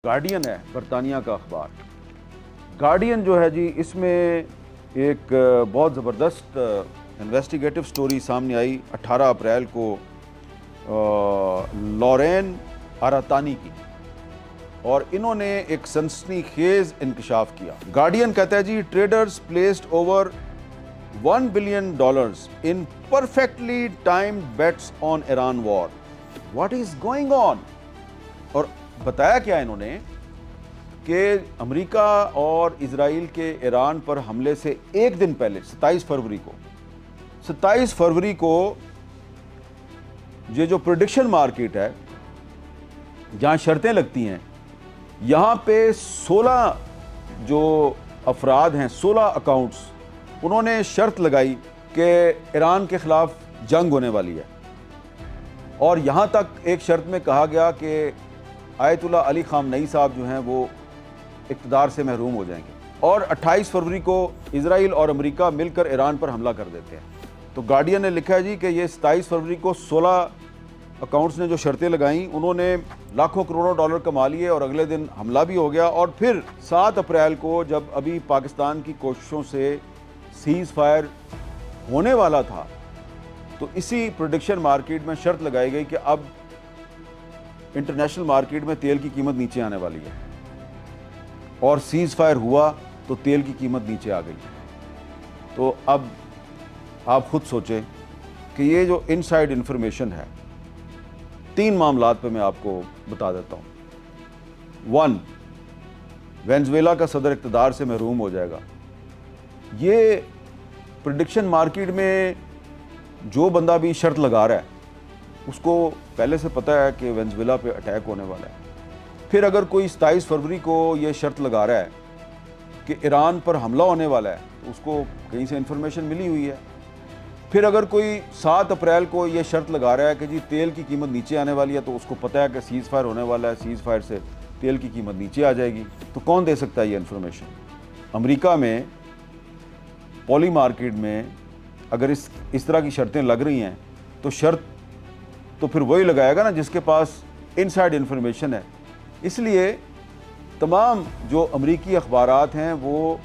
Guardian है बरतानिया का अखबार। गार्डियन जो है जी, इसमें एक बहुत ज़बरदस्त इन्वेस्टिगेटिव स्टोरी सामने आई 18 अप्रैल को लॉरेन आरातानी की, और इन्होंने एक सनसनीखेज इंकशाफ किया। गार्डियन कहता है जी, traders placed over $1 billion in perfectly timed bets on Iran war. What is going on? और बताया क्या इन्होंने कि अमेरिका और इजराइल के ईरान पर हमले से एक दिन पहले 27 फरवरी को ये जो प्रेडिक्शन मार्केट है जहां शर्तें लगती हैं, यहां पे 16 जो अफराद हैं, 16 अकाउंट्स, उन्होंने शर्त लगाई कि ईरान के खिलाफ जंग होने वाली है। और यहां तक एक शर्त में कहा गया कि आयतुल्लाह अली खामनई साहब जो हैं वो इक़्तिदार से महरूम हो जाएंगे। और 28 फरवरी को इजराइल और अमेरिका मिलकर ईरान पर हमला कर देते हैं। तो गार्डियन ने लिखा है जी कि ये 27 फरवरी को 16 अकाउंट्स ने जो शर्तें लगाईं, उन्होंने लाखों करोड़ों डॉलर कमा लिए और अगले दिन हमला भी हो गया। और फिर 7 अप्रैल को जब अभी पाकिस्तान की कोशिशों से सीज़ फायर होने वाला था, तो इसी प्रेडिक्शन मार्केट में शर्त लगाई गई कि अब इंटरनेशनल मार्केट में तेल की कीमत नीचे आने वाली है, और सीज़ फायर हुआ तो तेल की कीमत नीचे आ गई। तो अब आप खुद सोचें कि ये जो इनसाइड इंफॉर्मेशन है, 3 मामलात पे मैं आपको बता देता हूँ। 1, वेनेजुएला का सदर इक़्तिदार से महरूम हो जाएगा। ये प्रेडिक्शन मार्केट में जो बंदा भी शर्त लगा रहा है उसको पहले से पता है कि वेनेजुएला पे अटैक होने वाला है। फिर अगर कोई 27 फरवरी को ये शर्त लगा रहा है कि ईरान पर हमला होने वाला है, तो उसको कहीं से इन्फॉर्मेशन मिली हुई है। फिर अगर कोई 7 अप्रैल को ये शर्त लगा रहा है कि जी तेल की कीमत नीचे आने वाली है, तो उसको पता है कि सीज़ फायर होने वाला है, सीज़ फायर से तेल की कीमत नीचे आ जाएगी। तो कौन दे सकता है ये इन्फॉर्मेशन? अमेरिका में पॉली मार्केट में अगर इस तरह की शर्तें लग रही हैं, तो शर्त तो फिर वही लगाएगा ना जिसके पास इनसाइड इन्फॉर्मेशन है। इसलिए तमाम जो अमेरिकी अखबारात हैं वो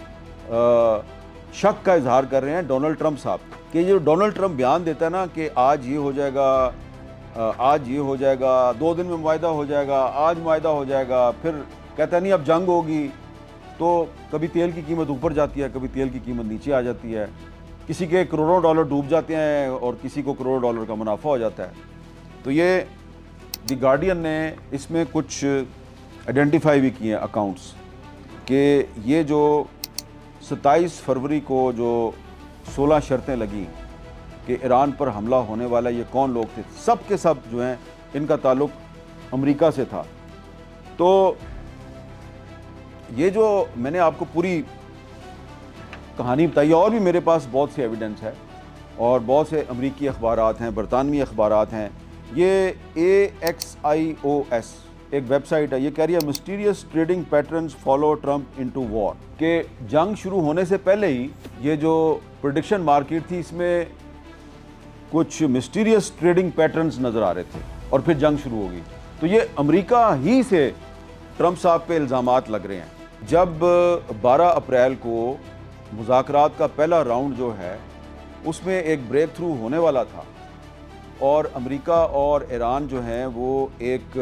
शक का इजहार कर रहे हैं डोनाल्ड ट्रंप साहब कि जो डोनाल्ड ट्रंप बयान देता है ना कि आज ये हो जाएगा, आज ये हो जाएगा, 2 दिन में मुआहदा हो जाएगा, आज मुआहदा हो जाएगा, फिर कहता नहीं अब जंग होगी, तो कभी तेल की कीमत ऊपर जाती है, कभी तेल की कीमत नीचे आ जाती है। किसी के करोड़ों डॉलर डूब जाते हैं और किसी को करोड़ों डॉलर का मुनाफा हो जाता है। तो ये द गार्डियन ने इसमें कुछ आइडेंटिफाई भी किए हैं अकाउंट्स कि ये जो 27 फरवरी को जो 16 शर्तें लगी कि ईरान पर हमला होने वाला, ये कौन लोग थे? सब के सब जो हैं इनका ताल्लुक अमेरिका से था। तो ये जो मैंने आपको पूरी कहानी बताई, और भी मेरे पास बहुत से एविडेंस है और बहुत से अमेरिकी अखबारात हैं, बरतानवी अखबारात हैं। ये AXIOS एक वेबसाइट है, ये कह रही है mysterious trading patterns follow Trump into war, कि जंग शुरू होने से पहले ही ये जो प्रेडिक्शन मार्केट थी, इसमें कुछ मिस्टीरियस ट्रेडिंग पैटर्न्स नज़र आ रहे थे और फिर जंग शुरू होगी। तो ये अमेरिका ही से ट्रंप साहब पे इल्ज़ामात लग रहे हैं। जब 12 अप्रैल को मुज़ाकरात का पहला राउंड जो है उसमें एक ब्रेक थ्रू होने वाला था, और अमेरिका और ईरान जो हैं वो एक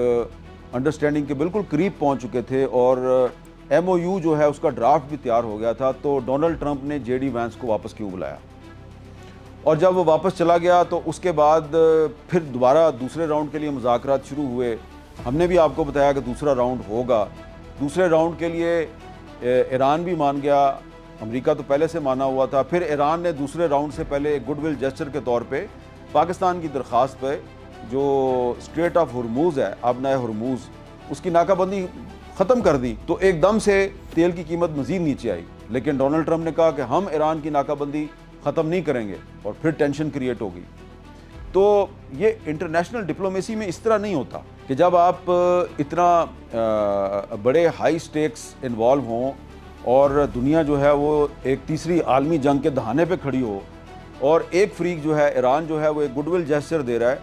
अंडरस्टैंडिंग के बिल्कुल करीब पहुंच चुके थे, और MOU जो है उसका ड्राफ्ट भी तैयार हो गया था। तो डोनाल्ड ट्रंप ने JD वैंस को वापस क्यों बुलाया? और जब वो वापस चला गया तो उसके बाद फिर दोबारा दूसरे राउंड के लिए मुज़ाकरात शुरू हुए। हमने भी आपको बताया कि दूसरा राउंड होगा। दूसरे राउंड के लिए ईरान भी मान गया, अमेरिका तो पहले से माना हुआ था। फिर ईरान ने दूसरे राउंड से पहले एक गुडविल जेस्चर के तौर पे पाकिस्तान की दरख्वास्त पे जो स्ट्रेट ऑफ हुरमुज़ है, आबनाए हुरमुज़, उसकी नाकाबंदी ख़त्म कर दी। तो एकदम से तेल की कीमत मज़ीद नीचे आई। लेकिन डोनाल्ड ट्रंप ने कहा कि हम ईरान की नाकाबंदी ख़त्म नहीं करेंगे, और फिर टेंशन क्रिएट होगी। तो ये इंटरनेशनल डिप्लोमेसी में इस तरह नहीं होता कि जब आप इतना बड़े हाई स्टेक्स इन्वॉल्व हों और दुनिया जो है वो एक तीसरी आलमी जंग के दहाने पे खड़ी हो, और एक फ्रीक जो है ईरान जो है वो एक गुडविल जेस्चर दे रहा है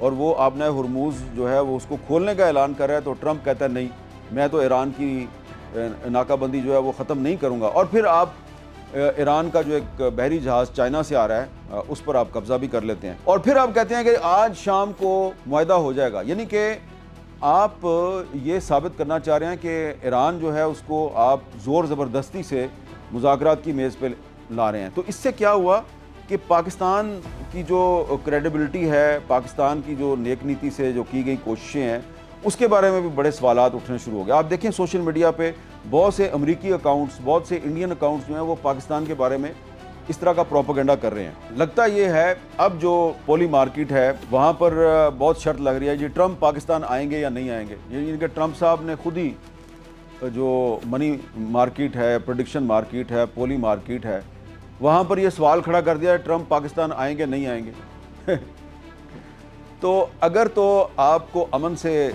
और वो आबनाए हुरमुज़ जो है वो उसको खोलने का ऐलान कर रहा है, तो ट्रंप कहता है नहीं, मैं तो ईरान की नाकाबंदी जो है वो ख़त्म नहीं करूँगा, और फिर आप ईरान का जो एक बहरी जहाज़ चाइना से आ रहा है उस पर आप कब्ज़ा भी कर लेते हैं, और फिर आप कहते हैं कि आज शाम को मुआहदा हो जाएगा। यानी कि आप ये साबित करना चाह रहे हैं कि ईरान जो है उसको आप ज़ोर ज़बरदस्ती से मुज़ाकरात की मेज़ पे ला रहे हैं। तो इससे क्या हुआ कि पाकिस्तान की जो क्रेडिबिलिटी है, पाकिस्तान की जो नेक नीति से जो की गई कोशिशें हैं, उसके बारे में भी बड़े सवालात उठने शुरू हो गए। आप देखें सोशल मीडिया पे बहुत से अमेरिकी अकाउंट्स, बहुत से इंडियन अकाउंट्स जो हैं वो पाकिस्तान के बारे में इस तरह का प्रोपेगेंडा कर रहे हैं। लगता ये है अब जो पोली मार्केट है वहाँ पर बहुत शर्त लग रही है जी, ट्रंप पाकिस्तान आएंगे या नहीं आएंगे। यानी कि ट्रंप साहब ने खुद ही जो मनी मार्केट है, प्रेडिक्शन मार्केट है, पोली मार्केट है, वहाँ पर यह सवाल खड़ा कर दिया है ट्रंप पाकिस्तान आएंगे नहीं आएंगे। तो अगर तो आपको अमन से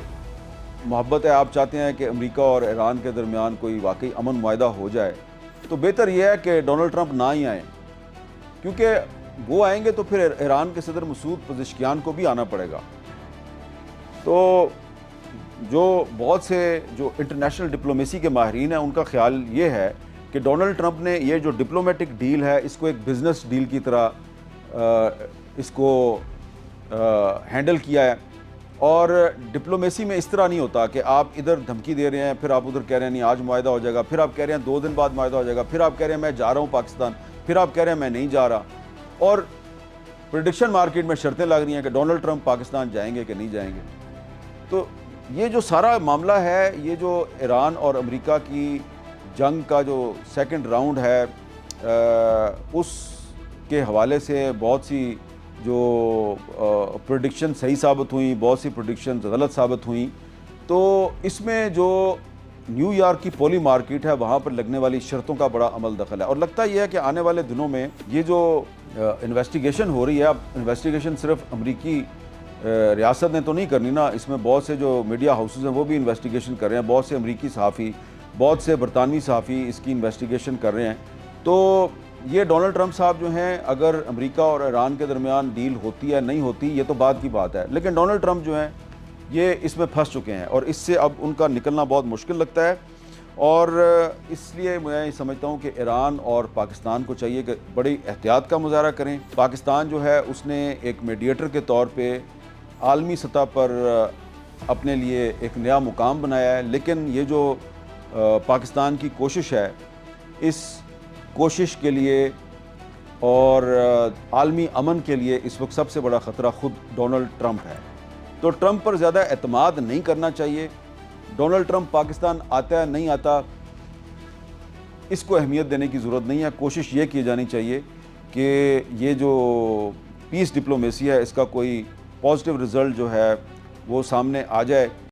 मोहब्बत है, आप चाहते हैं कि अमेरिका और ईरान के दरमियान कोई वाकई अमन मुआहदा हो जाए, तो बेहतर यह है कि डोनाल्ड ट्रंप ना ही आएँ, क्योंकि वो आएंगे तो फिर ईरान के सदर मसूद पज़ेश्कियान को भी आना पड़ेगा। तो जो बहुत से जो इंटरनेशनल डिप्लोमेसी के माहिरीन हैं उनका ख्याल ये है कि डोनाल्ड ट्रंप ने ये जो डिप्लोमेटिक डील है इसको एक बिज़नेस डील की तरह इसको हैंडल किया है। और डिप्लोमेसी में इस तरह नहीं होता कि आप इधर धमकी दे रहे हैं, फिर आप उधर कह रहे हैं नहीं आज मुआहदा हो जाएगा, फिर आप कह रहे हैं 2 दिन बाद मुआहदा हो जाएगा, फिर आप कह रहे हैं मैं जा रहा हूँ पाकिस्तान, फिर आप कह रहे हैं मैं नहीं जा रहा। और प्रेडिक्शन मार्केट में शर्तें लग रही हैं कि डोनाल्ड ट्रंप पाकिस्तान जाएंगे कि नहीं जाएंगे। तो ये जो सारा मामला है, ये जो ईरान और अमेरिका की जंग का जो सेकंड राउंड है, उसके हवाले से बहुत सी जो प्रेडिक्शन सही साबित हुई, बहुत सी प्रेडिक्शन गलत साबित हुई। तो इसमें जो न्यूयॉर्क की पोली मार्केट है वहाँ पर लगने वाली शर्तों का बड़ा अमल दखल है। और लगता यह है कि आने वाले दिनों में ये जो इन्वेस्टिगेशन हो रही है, अब इन्वेस्टिगेशन सिर्फ अमेरिकी रियासत ने तो नहीं करनी ना, इसमें बहुत से जो मीडिया हाउसेज हैं वो भी इन्वेस्टिगेशन कर रहे हैं, बहुत से अमेरिकी सहाफ़ी, बहुत से बरतानवी सहाफ़ी इसकी इन्वेस्टिगेशन कर रहे हैं। तो ये डोनाल्ड ट्रंप साहब जो हैं, अगर अमेरिका और ईरान के दरमियान डील होती है नहीं होती ये तो बाद की बात है, लेकिन डोनाल्ड ट्रंप जो हैं ये इसमें फंस चुके हैं और इससे अब उनका निकलना बहुत मुश्किल लगता है। और इसलिए मैं समझता हूँ कि ईरान और पाकिस्तान को चाहिए कि बड़ी एहतियात का मुजाहरा करें। पाकिस्तान जो है उसने एक मीडिएटर के तौर पर आलमी सतह पर अपने लिए एक नया मुकाम बनाया है, लेकिन ये जो पाकिस्तान की कोशिश है, इस कोशिश के लिए और आलमी अमन के लिए इस वक्त सबसे बड़ा ख़तरा ख़ुद डोनाल्ड ट्रंप है। तो ट्रंप पर ज़्यादा एतमाद नहीं करना चाहिए। डोनाल्ड ट्रंप पाकिस्तान आता है नहीं आता, इसको अहमियत देने की ज़रूरत नहीं है। कोशिश ये की जानी चाहिए कि ये जो पीस डिप्लोमेसी है इसका कोई पॉजिटिव रिज़ल्ट जो है वो सामने आ जाए।